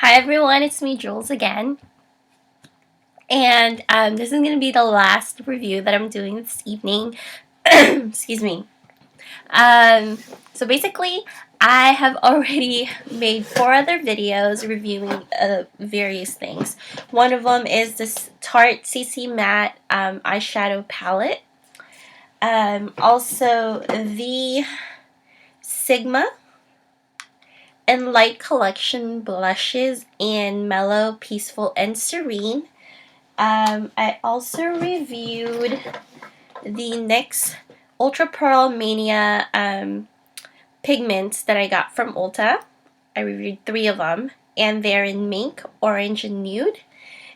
Hi everyone, it's me Jules again, and this is going to be the last review that I'm doing this evening. Excuse me. Um, so basically, I have already made 4 other videos reviewing various things. One of them is this Tarte CC Matte eyeshadow palette. Also, the Sigma and Light Collection blushes in Mellow, Peaceful, and Serene. I also reviewed the NYX Ultra Pearl Mania pigments that I got from Ulta. I reviewed 3 of them, and they're in mink, orange, and nude.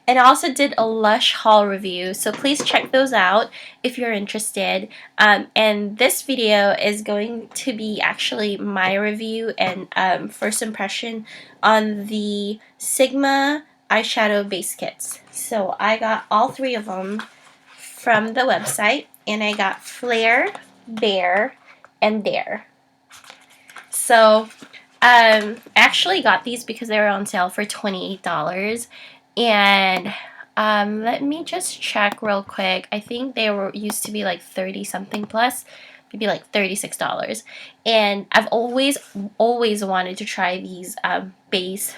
And I also did a Lush haul review, so please check those out if you're interested. And this video is going to be actually my review and first impression on the Sigma eyeshadow base kits. So I got all 3 of them from the website, and I got Flare, Bare, and Dare. So I actually got these because they were on sale for $28. And let me just check real quick. I think they were used to be like 30 something plus, maybe like $36. And I've always wanted to try these base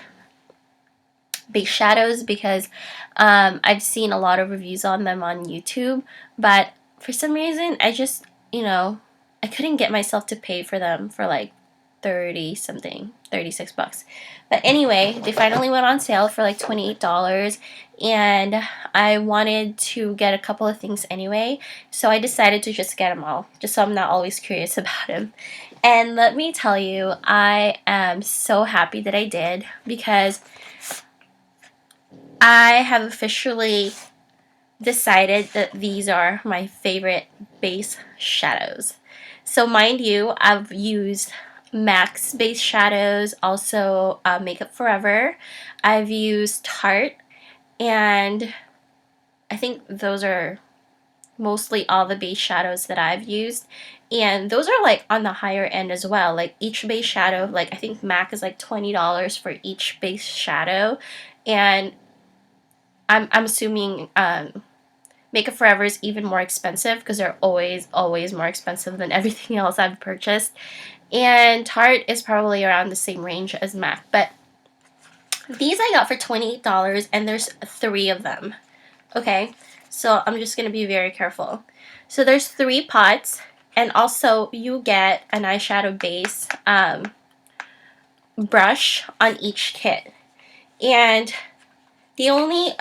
shadows because I've seen a lot of reviews on them on YouTube, but for some reason I just, I couldn't get myself to pay for them for like 30 something, $36. But anyway, they finally went on sale for like $28, and I wanted to get a couple of things anyway, so I decided to just get them all, just so I'm not always curious about them. And let me tell you, I am so happy that I did, because I have officially decided that these are my favorite base shadows. So mind you, I've used MAC's base shadows, also Makeup Forever. I've used Tarte, and I think those are mostly all the base shadows that I've used. And those are like on the higher end as well. Like each base shadow, like I think MAC is like $20 for each base shadow. And I'm assuming Makeup Forever is even more expensive because they're always more expensive than everything else I've purchased. And Tarte is probably around the same range as MAC. But these I got for $28, and there's 3 of them. Okay, so I'm just going to be very careful. So there's 3 pots, and also you get an eyeshadow base brush on each kit. And the only,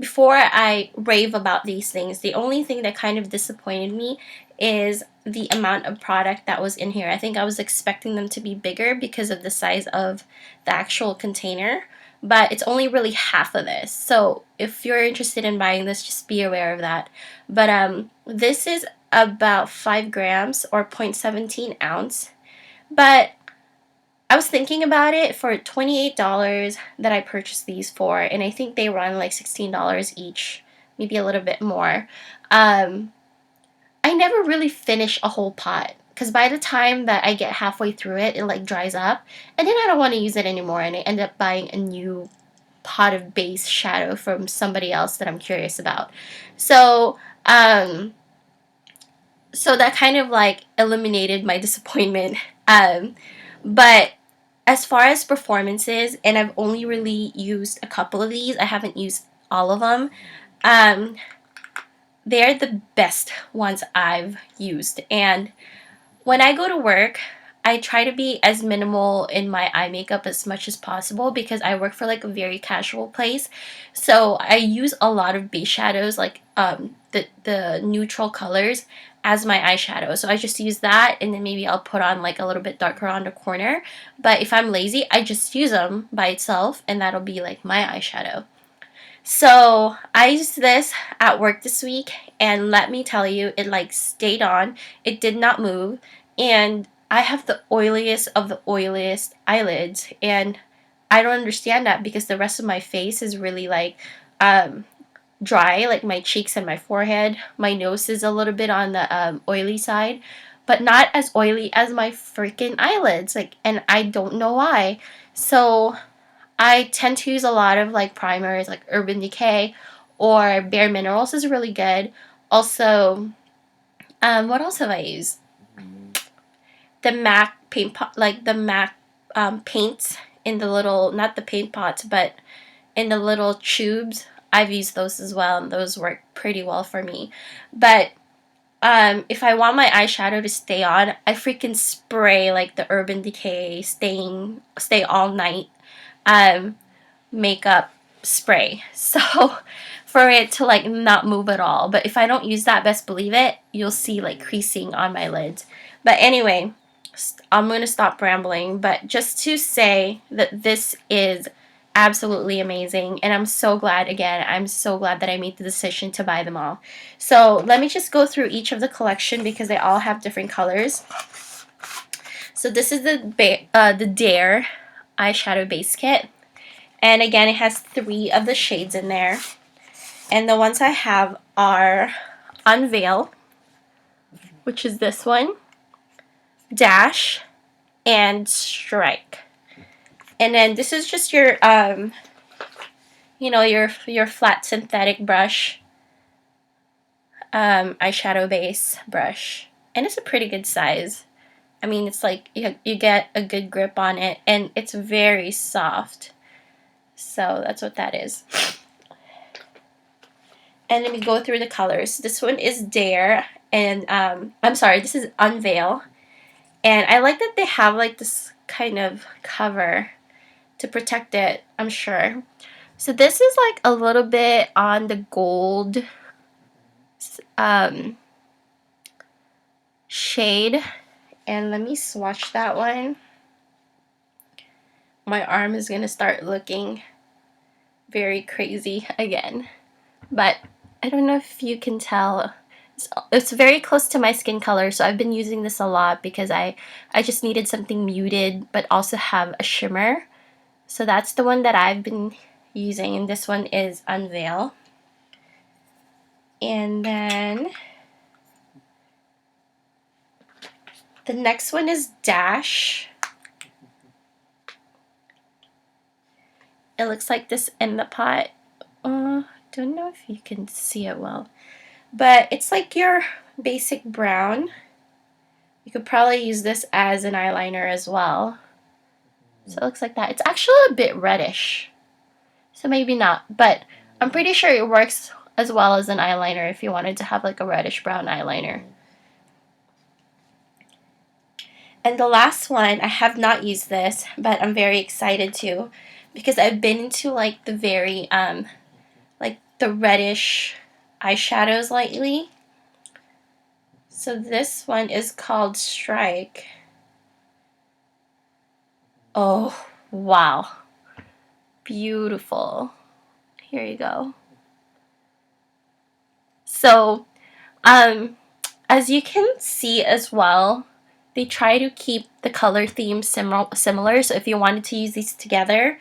before I rave about these things, the only thing that kind of disappointed me is the amount of product that was in here. I think I was expecting them to be bigger because of the size of the actual container, but it's only really half of this. So if you're interested in buying this, just be aware of that. But this is about 5 grams or 0.17 ounce. But I was thinking about it, for $28 that I purchased these for, and I think they run like $16 each, maybe a little bit more. I never really finish a whole pot, because by the time that I get halfway through it, it like dries up, and then I don't want to use it anymore, and I end up buying a new pot of base shadow from somebody else that I'm curious about. So, so that kind of like eliminated my disappointment. But as far as performances, and I've only really used a couple of these, I haven't used all of them, they're the best ones I've used. And when I go to work, I try to be as minimal in my eye makeup as much as possible, because I work for like a very casual place. So I use a lot of base shadows, like the neutral colors, as my eyeshadow. So I just use that, and then maybe I'll put on like a little bit darker on the corner. But if I'm lazy, I just use them by itself, and that'll be like my eyeshadow. So I used this at work this week, and let me tell you, it like stayed on. It did not move, and I have the oiliest of the oiliest eyelids, and I don't understand that, because the rest of my face is really like dry, like my cheeks and my forehead. My nose is a little bit on the oily side, but not as oily as my freaking eyelids. Like, and I don't know why. So I tend to use a lot of like primers, like Urban Decay or Bare Minerals is really good. Also, what else have I used? The MAC paint pot, like the MAC paints in the little, not the paint pots, but in the little tubes. I've used those as well, and those work pretty well for me. But if I want my eyeshadow to stay on, I freaking spray like the Urban Decay stay all night makeup spray. So for it to like not move at all. But if I don't use that, best believe it, you'll see like creasing on my lids. But anyway, I'm going to stop rambling. But just to say that this is absolutely amazing, and I'm so glad, again, I'm so glad that I made the decision to buy them all. So let me just go through each of the collection because they all have different colors. So this is the Dare eyeshadow base kit, and again it has 3 of the shades in there, and the ones I have are Unveil, which is this one, Dash, and Strike. And then this is just your you know, your flat synthetic brush, eyeshadow base brush, and it's a pretty good size. I mean, it's like you get a good grip on it, and it's very soft. So that's what that is. And let me go through the colors. This one is Dare, and I'm sorry, this is Unveil. And I like that they have like this kind of cover to protect it, I'm sure. So this is like a little bit on the gold shade. And let me swatch that one. My arm is gonna start looking very crazy again. But I don't know if you can tell. It's very close to my skin color, so I've been using this a lot because I just needed something muted but also have a shimmer. So that's the one that I've been using, and this one is Unveil. And then the next one is Dash. It looks like this in the pot. Don't know if you can see it well, but it's like your basic brown. You could probably use this as an eyeliner as well. So it looks like that. It's actually a bit reddish, so maybe not, but I'm pretty sure it works as well as an eyeliner if you wanted to have like a reddish brown eyeliner. And the last one, I have not used this, but I'm very excited to, because I've been into like the very like the reddish eyeshadows lately. So this one is called Strike. Oh, wow. Beautiful. Here you go. So, as you can see as well, they try to keep the color theme similar. So if you wanted to use these together,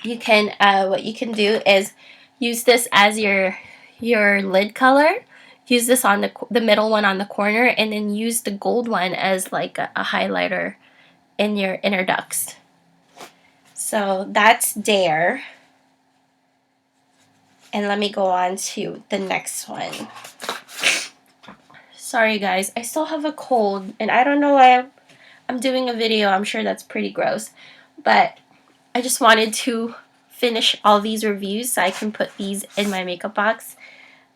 you can, what you can do is use this as your lid color. Use this on the middle one on the corner, and then use the gold one as like a highlighter in your inner ducts. So that's Dare. And let me go on to the next one. Sorry guys, I still have a cold, and I don't know why I'm doing a video. I'm sure that's pretty gross, but I just wanted to finish all these reviews so I can put these in my makeup box,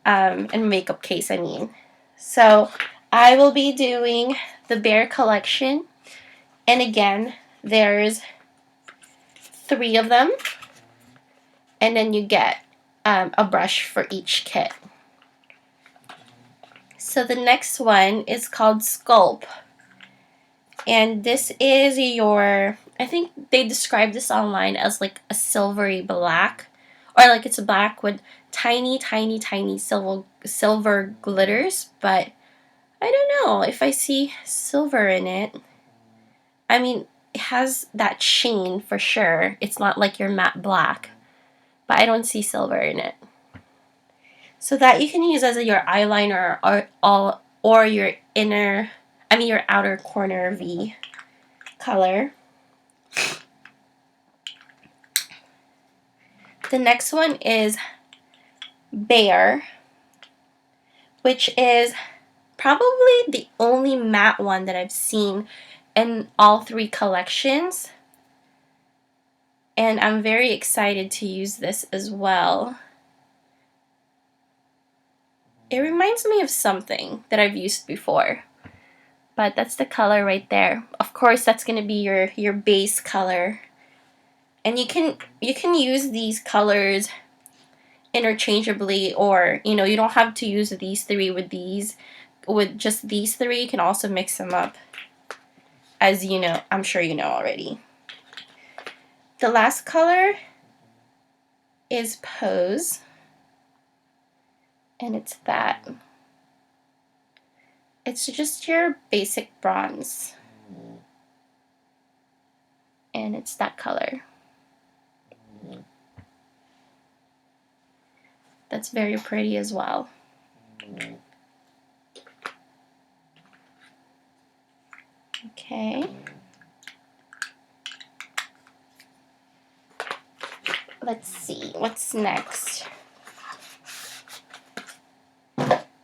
and makeup case, I mean. So I will be doing the Bare collection, and again, there's 3 of them, and then you get a brush for each kit. So the next one is called Sculpt, and this is your, I think they describe this online as like a silvery black, or like it's a black with tiny silver glitters, but I don't know if I see silver in it. I mean, it has that sheen for sure. It's not like your matte black, but I don't see silver in it. So that you can use as your eyeliner or your your outer corner V color. The next one is Bear, which is probably the only matte one that I've seen in all 3 collections. And I'm very excited to use this as well. It reminds me of something that I've used before. But that's the color right there. Of course, that's going to be your base color. And you can use these colors interchangeably, or you don't have to use these 3 with these. With just these 3, you can also mix them up, as you know, I'm sure you know already. The last color is Pose, and it's that. It's just your basic bronze, and it's that color. That's very pretty as well. Okay. Let's see, what's next?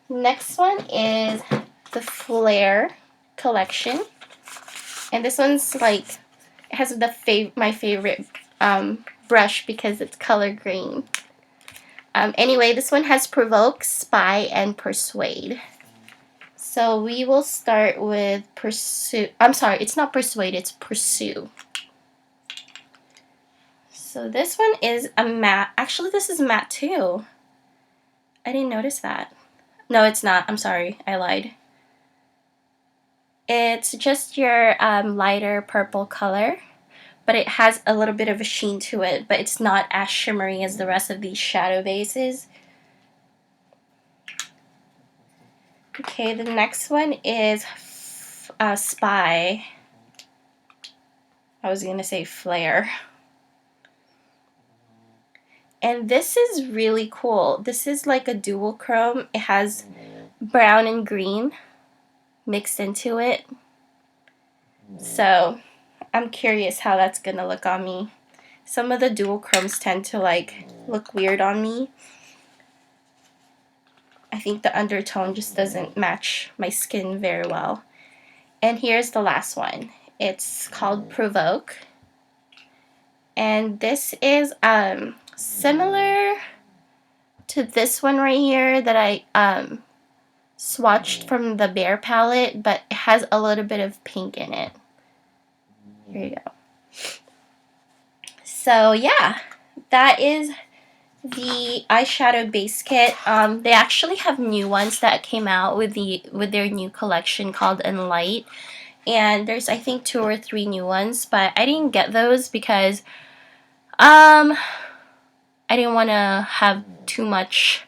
Next one is the Flare collection. And this one's like, it has my favorite brush because it's color green. Anyway, this one has Provoke, Spy, and Persuade. So we will start with Pursue. I'm sorry, it's not Persuade, it's Pursue. So this one is a matte. Actually, this is matte too. I didn't notice that. No, it's not. I'm sorry, I lied. It's just your lighter purple color, but it has a little bit of a sheen to it, but it's not as shimmery as the rest of these shadow bases. Okay, the next one is Spy. I was going to say Flare. And this is really cool. This is like a dual chrome. It has brown and green mixed into it. So I'm curious how that's going to look on me. Some of the dual chromes tend to like look weird on me. I think the undertone just doesn't match my skin very well. And here's the last one. It's called Provoke. And this is similar to this one right here that I swatched from the Bear palette, but it has a little bit of pink in it. Here you go. So yeah, that is the eyeshadow base kit. They actually have new ones that came out with their new collection called Enlight, and there's I think 2 or 3 new ones, but I didn't get those because I didn't want to have too much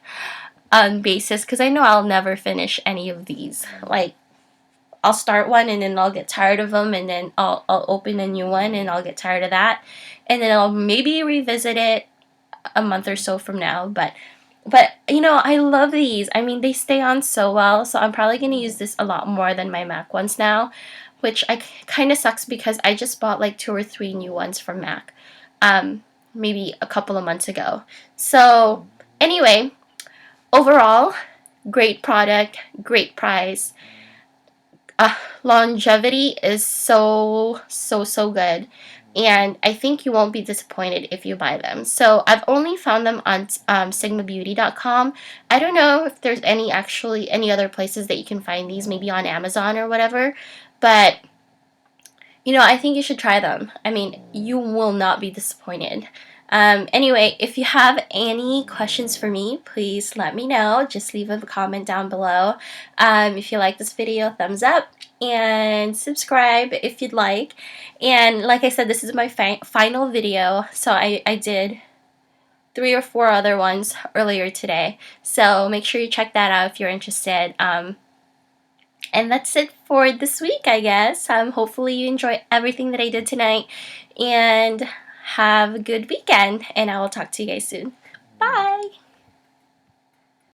bases, because I know I'll never finish any of these. Like, I'll start one and then I'll get tired of them, and then I'll open a new one and I'll get tired of that, and then I'll maybe revisit it a month or so from now. But you know, I love these. I mean, they stay on so well, so I'm probably going to use this a lot more than my MAC ones now, which kind of sucks because I just bought like 2 or 3 new ones from MAC maybe a couple of months ago. So anyway, overall, great product, great price. Longevity is so good, and I think you won't be disappointed if you buy them. So I've only found them on sigmabeauty.com. I don't know if there's any other places that you can find these, maybe on Amazon or whatever, but you know, I think you should try them. I mean, you will not be disappointed. Anyway, if you have any questions for me, please let me know. Just leave a comment down below. If you like this video, thumbs up, and subscribe if you'd like. And like I said, this is my final video, so I did 3 or 4 other ones earlier today. So make sure you check that out if you're interested. And that's it for this week, I guess. Hopefully you enjoy everything that I did tonight, and have a good weekend, and I will talk to you guys soon. Bye!